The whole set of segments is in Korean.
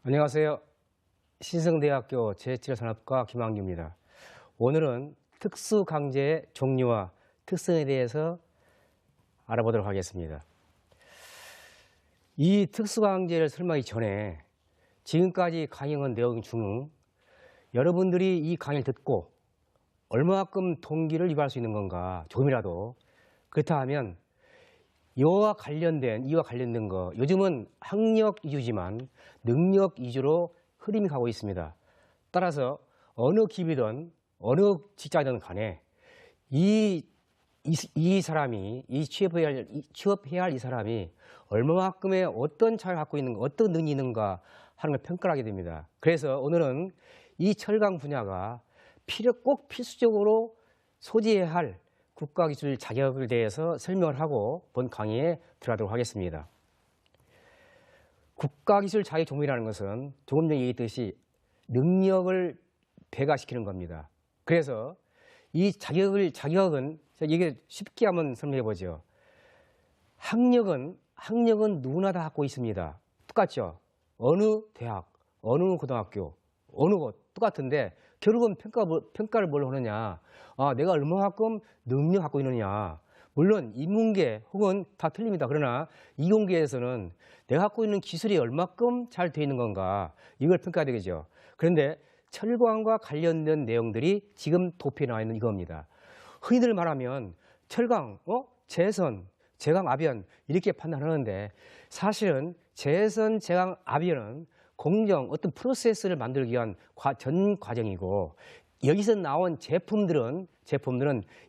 안녕하세요. 신성대학교 제7산업과 김학규입니다. 오늘은 특수강제의 종류와 특성에 대해서 알아보도록 하겠습니다. 이 특수강제를 설명하기 전에 지금까지 강의한 내용 중 여러분들이 이 강의를 듣고 얼마만큼 동기를 유발할 수 있는 건가, 조금이라도. 그렇다 하면 이와 관련된 거, 요즘은 학력 위주지만 능력 위주로 흐름이 가고 있습니다. 따라서 어느 기업이든 어느 직장이든 간에 이 사람이, 취업해야 할 이 사람이 얼마만큼의 어떤 차를 갖고 있는가, 어떤 능력이 있는가 하는 걸 평가하게 됩니다. 그래서 오늘은 이 철강 분야가 꼭 필수적으로 소지해야 할 국가기술 자격에 대해서 설명을 하고 본 강의에 들어가도록 하겠습니다. 국가기술 자격 종목이라는 것은 조금 전에 얘기했듯이 능력을 배가시키는 겁니다. 그래서 이 자격은 이게 쉽게 한번 설명해 보죠. 학력은 누구나 다 갖고 있습니다. 똑같죠? 어느 대학, 어느 고등학교, 어느 곳 똑같은데 결국은 평가를 뭘로 하느냐. 내가 얼마만큼 능력 갖고 있느냐. 물론 인문계 혹은 다 틀립니다. 그러나 이공계에서는 내가 갖고 있는 기술이 얼마큼 잘 되어 있는 건가, 이걸 평가해야 되겠죠. 그런데 철강과 관련된 내용들이 지금 도표에 나와 있는 이겁니다. 흔히들 말하면 철강, 재선, 제강, 압연 이렇게 판단하는데 사실은 재선, 제강, 압연은 어떤 프로세스를 만들기 위한 전 과정이고, 여기서 나온 제품들은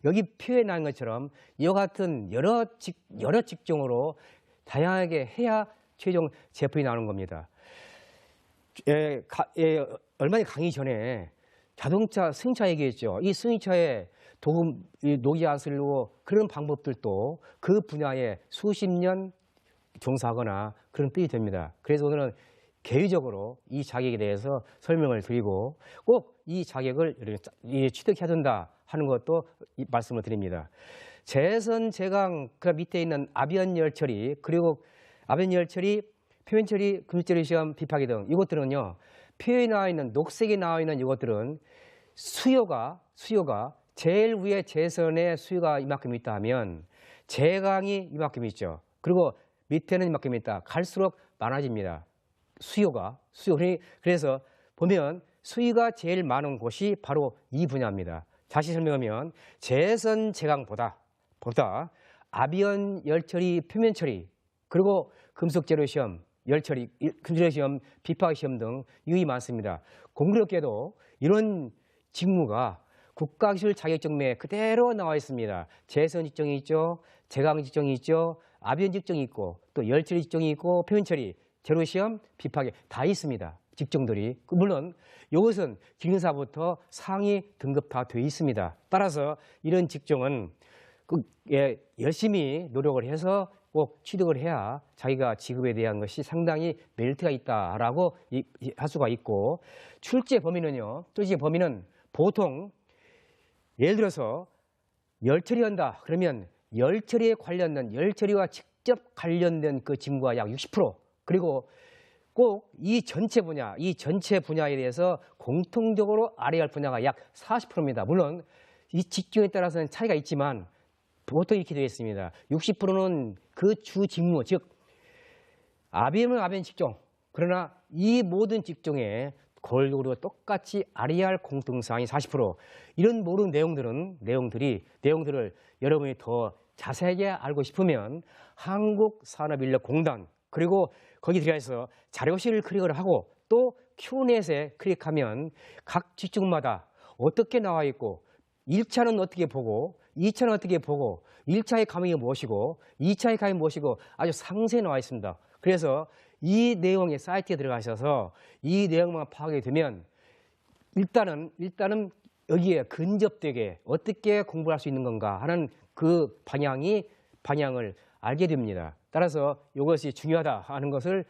여기 표에 나온 것처럼 이와 같은 여러 직종으로 다양하게 해야 최종 제품이 나오는 겁니다. 얼마 전에 강의 전에 자동차 승용차 얘기했죠. 이 승용차에 녹이앗을 넣고 그런 방법들도 그 분야에 수십 년 종사하거나 그런 뜻이 됩니다. 그래서 오늘은 개의적으로 이 자격에 대해서 설명을 드리고 꼭 이 자격을 취득해야 된다 하는 것도 말씀을 드립니다. 재선, 제강, 그 밑에 있는 압연열처리, 그리고 압연열처리, 표면처리, 금속처리 시험, 비파기 등 이것들은요, 표에 나와 있는 녹색에 나와 있는 이것들은 수요가 제일 위에 재선에 수요가 이만큼 있다 하면 제강이 이만큼 있죠. 그리고 밑에는 이만큼 있다. 갈수록 많아집니다. 그래서 보면 수요가 제일 많은 곳이 바로 이 분야입니다. 다시 설명하면 재선, 제강보다 압연, 열처리, 표면 처리, 그리고 금속 재료 시험, 금속 시험, 비파기 시험 등 유의 많습니다. 공교롭게도 이런 직무가 국가기술 자격증명에 그대로 나와 있습니다. 재선 직종이 있죠, 제강 직종이 있죠, 압연 직종이 있고, 또 열처리 직종이 있고, 표면 처리, 재료 시험, 비파기 다 있습니다. 직종들이. 물론 이것은 기능사부터 상위 등급 다 되어 있습니다. 따라서 이런 직종은 열심히 노력을 해서 꼭 취득을 해야 자기가 직업에 대한 것이 상당히 메리트가 있다라고 할 수가 있고, 출제 범위는 보통 예를 들어서 열처리한다 그러면 열처리와 직접 관련된 그 직무가 약 60%, 그리고 꼭 이 전체 분야에 대해서 공통적으로 알아야 할 분야가 약 40%입니다. 물론 이 직종에 따라서는 차이가 있지만 보통 이렇게 되어 있습니다. 60%는 그 주 직무, 즉 압연은 압연 직종, 그러나 이 모든 직종에 골고루 똑같이 알아야 할 공통사항이 40%. 이런 모든 내용들을 여러분이 더 자세하게 알고 싶으면 한국산업인력공단, 그리고 거기 들어가서 자료실을 클릭을 하고 또 Q&A에 클릭하면 각 직종마다 어떻게 나와 있고 1차는 어떻게 보고 2차는 어떻게 보고 1차의 과목이 무엇이고 2차의 과목이 무엇이고 아주 상세히 나와 있습니다. 그래서 이 내용의 사이트에 들어가셔서 이 내용만 파악하게 되면 일단은 여기에 근접되게 어떻게 공부할 수 있는 건가 하는 그 방향을 알게 됩니다. 따라서 이것이 중요하다 하는 것을